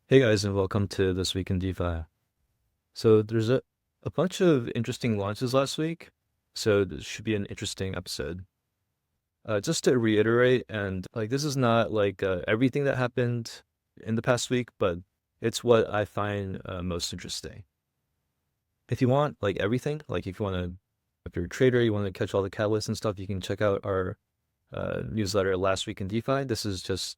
Hey guys, and welcome to This Week in DeFi. So there's a bunch of interesting launches last week, so this should be an interesting episode. Just to reiterate, and like this is not like everything that happened in the past week, but it's what I find most interesting. If you want like everything, like if you're a trader, you want to catch all the catalysts and stuff, you can check out our newsletter Last Week in DeFi. This is just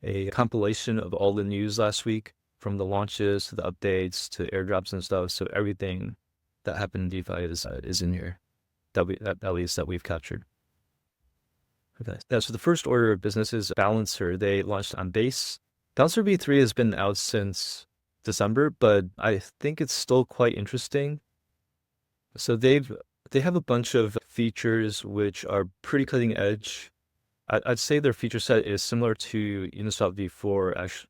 a compilation of all the news last week, from the launches to the updates to airdrops and stuff. So everything that happened in DeFi is in here at least that we've captured. Okay. Yeah, so the first order of business is Balancer. They launched on Base. Balancer V3 has been out since December, but I think it's still quite interesting. So they have a bunch of features which are pretty cutting edge. I'd say their feature set is similar to Uniswap V4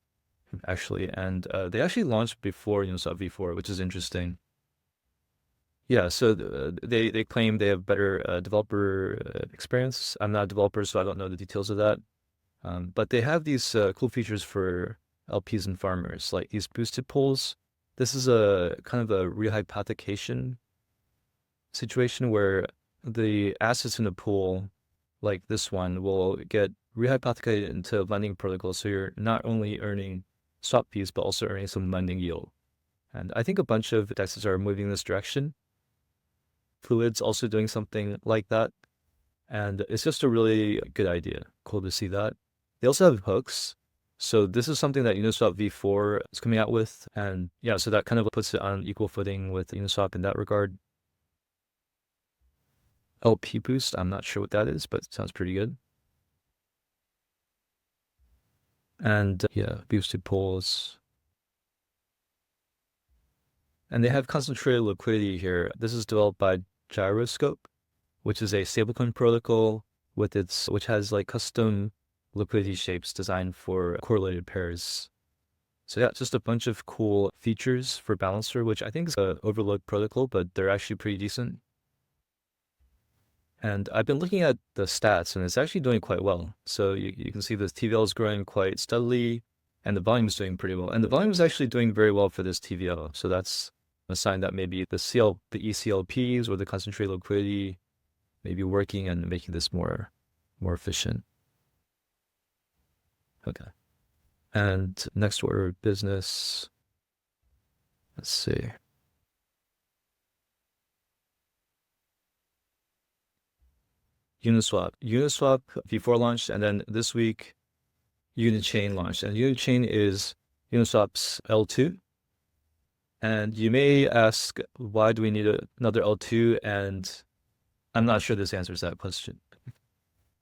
actually, and they actually launched before Uniswap V4, which is interesting. Yeah, so they claim they have better developer experience. I'm not a developer, so I don't know the details of that. But they have these cool features for LPs and farmers, like these boosted pools. This is a kind of a rehypothecation situation where the assets in the pool, like this one, will get rehypothecated into a lending protocol. So you're not only earning swap fees, but also earning some lending yield. And I think a bunch of DEXs are moving in this direction. Fluid's also doing something like that. And it's just a really good idea. Cool to see that. They also have hooks. So this is something that Uniswap V4 is coming out with. And yeah, so that kind of puts it on equal footing with Uniswap in that regard. LP boost, I'm not sure what that is, but it sounds pretty good. And yeah, boosted pools. And they have concentrated liquidity here. This is developed by Gyroscope, which is a stablecoin protocol which has like custom liquidity shapes designed for correlated pairs. So yeah, just a bunch of cool features for Balancer, which I think is an overlooked protocol, but they're actually pretty decent. And I've been looking at the stats, and it's actually doing quite well. So you can see the TVL is growing quite steadily, and the volume is doing pretty well. And the volume is actually doing very well for this TVL. So that's a sign that maybe the ECLPs or the concentrated liquidity may be working and making this more efficient. Okay. And next order of business, let's see. Uniswap before launch, and then this week Unichain launched. And Unichain is Uniswap's L2. And you may ask, why do we need another L2? And I'm not sure this answers that question.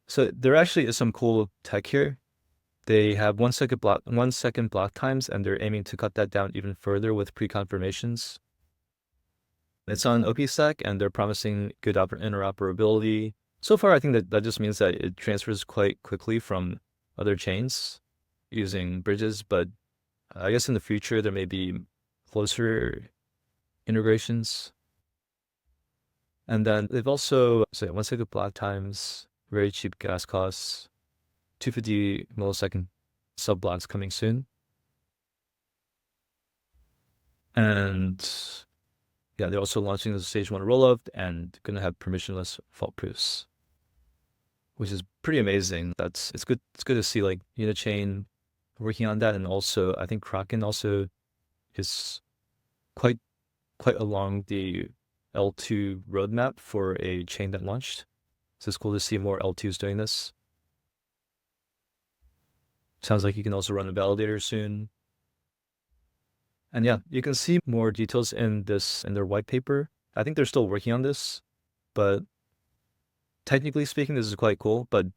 So there actually is some cool tech here. They have 1 second block times, and they're aiming to cut that down even further with pre-confirmations. It's on OP-Stack, and they're promising good interoperability. So far, I think that just means that it transfers quite quickly from other chains using bridges, but I guess in the future there may be closer integrations. And then they've also, so yeah, 1 second block times, very cheap gas costs, 250 millisecond sub blocks coming soon. And yeah, they're also launching the stage 1 rollup and going to have permissionless fault proofs, which is pretty amazing. It's good. It's good to see like Unichain working on that, and also I think Kraken also is quite quite along the L2 roadmap for a chain that launched. So it's cool to see more L2s doing this. Sounds like you can also run a validator soon. And yeah, you can see more details in their white paper. I think they're still working on this, but technically speaking, this is quite cool. But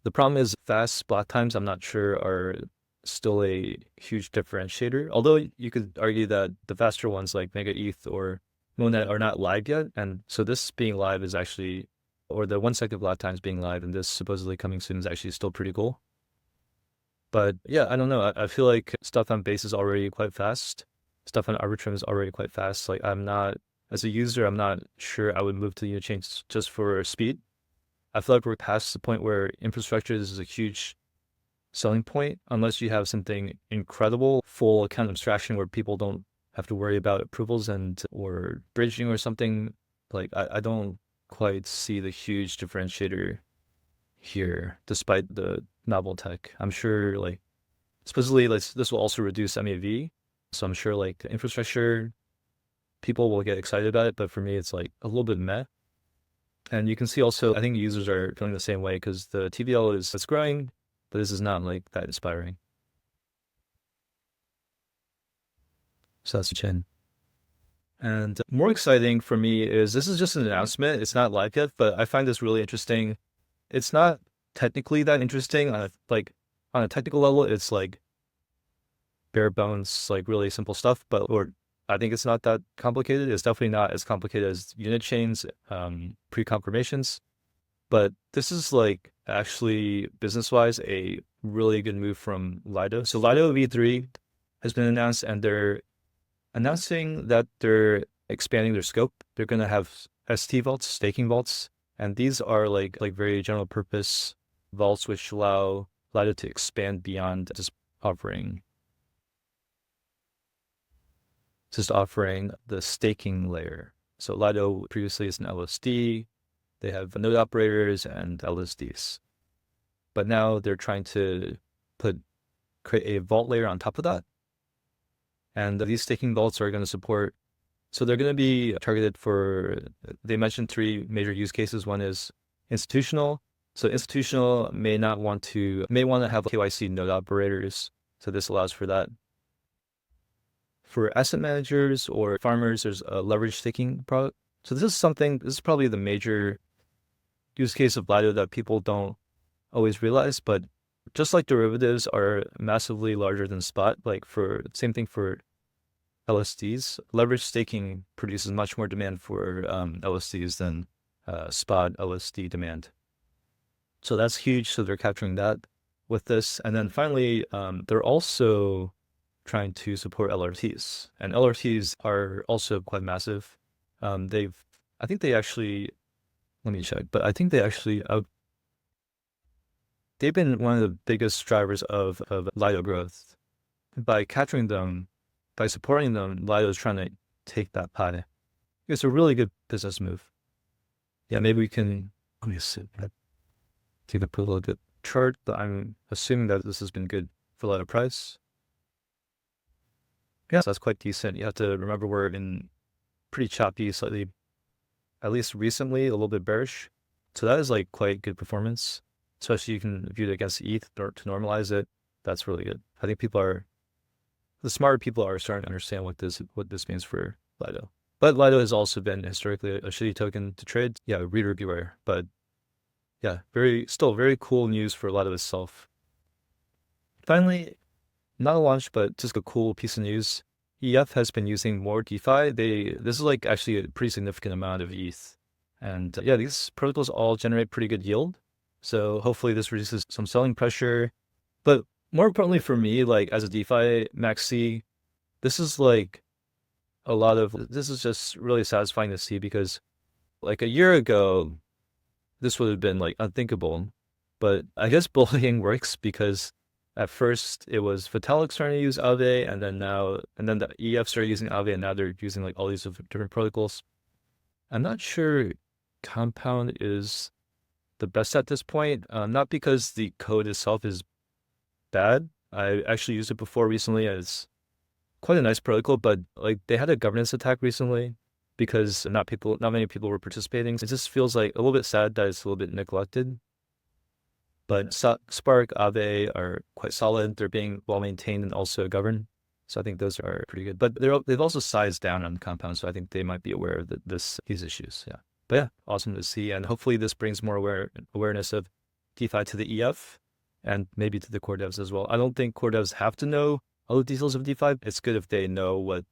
the problem is fast block times, I'm not sure are still a huge differentiator. Although you could argue that the faster ones like Mega ETH or Monet are not live yet. And so this being live is actually, or the 1 second block times being live and this supposedly coming soon is actually still pretty cool. But yeah, I don't know. I feel like stuff on Base is already quite fast. Stuff on Arbitrum is already quite fast. Like I'm not, as a user, I'm not sure I would move to Unichain just for speed. I feel like we're past the point where infrastructure is a huge selling point unless you have something incredible, full account abstraction where people don't have to worry about approvals and or bridging or something. Like I don't quite see the huge differentiator here, despite the novel tech. I'm sure like supposedly like this will also reduce MEV. So I'm sure like the infrastructure people will get excited about it, but for me it's like a little bit meh. And you can see also, I think users are feeling the same way because the TVL is it's growing, but this is not like that inspiring. So that's Chin. And more exciting for me is this is just an announcement. It's not live yet, but I find this really interesting. It's not technically that interesting on on a technical level. It's like bare bones, like really simple stuff. But or I think it's not that complicated. It's definitely not as complicated as Unichain's pre-confirmations. But this is like actually business-wise a really good move from Lido. So Lido V3 has been announced, and they're announcing that they're expanding their scope. They're going to have ST vaults, staking vaults, and these are like very general purpose vaults which allow Lido to expand beyond offering just offering the staking layer. So Lido previously is an LSD. They have node operators and LSDs. But now they're trying to create a vault layer on top of that. And these staking vaults are going to support, so they're going to be targeted for, they mentioned three major use cases. One is institutional. So institutional may want to have KYC node operators. So this allows for that. For asset managers or farmers, there's a leverage staking product. So this is probably the major use case of Lido that people don't always realize, but just like derivatives are massively larger than spot, like for same thing for LSDs, leverage staking produces much more demand for LSDs than spot LSD demand. So that's huge. So they're capturing that with this. And then finally, they're also trying to support LRTs. And LRTs are also quite massive. I think they actually, let me check, but I think they actually, they've been one of the biggest drivers of Lido growth. By capturing them, by supporting them, Lido is trying to take that pie. It's a really good business move. Yeah, maybe we can, let me see, take a little bit chart, but I'm assuming that this has been good for Lido price. Yeah, so that's quite decent. You have to remember we're in pretty choppy, slightly, at least recently, a little bit bearish. So that is like quite good performance, especially you can view it against ETH to normalize it. That's really good. I think the smarter people are starting to understand what this means for Lido. But Lido has also been historically a shitty token to trade. Yeah, reader beware. But yeah, still very cool news for Lido itself. Finally, not a launch, but just a cool piece of news. EF has been using more DeFi. This is like actually a pretty significant amount of ETH. And yeah, these protocols all generate pretty good yield. So hopefully this reduces some selling pressure. But more importantly for me, like as a DeFi maxi, this is just really satisfying to see because like a year ago, this would have been like unthinkable. But I guess bullying works because at first it was Vitalik starting to use Aave, and then the EF started using Aave, and now they're using like all these different protocols. I'm not sure Compound is the best at this point, not because the code itself is bad. I actually used it before recently as quite a nice protocol, but like they had a governance attack recently because not many people were participating. It just feels like a little bit sad that it's a little bit neglected. But Spark, Aave are quite solid. They're being well maintained and also governed. So I think those are pretty good. But they've also sized down on Compound, so I think they might be aware of these issues. Yeah. But yeah, awesome to see. And hopefully this brings more awareness of DeFi to the EF and maybe to the core devs as well. I don't think core devs have to know all the details of DeFi. It's good if they know what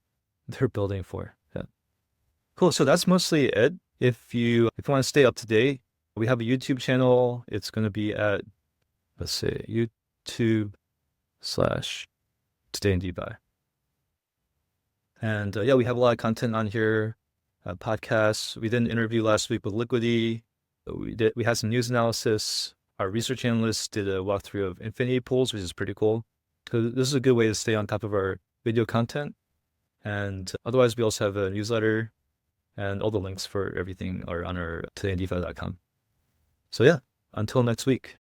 they're building for. Yeah. Cool. So that's mostly it. If you want to stay up to date, we have a YouTube channel. It's going to be at, let's say, YouTube/Today in DeFi. And yeah, we have a lot of content on here, podcasts. We did an interview last week with Liquidity. We had some news analysis. Our research analyst did a walkthrough of infinity pools, which is pretty cool. So this is a good way to stay on top of our video content. And otherwise, we also have a newsletter, and all the links for everything are on our todayindefi.com. So yeah, until next week.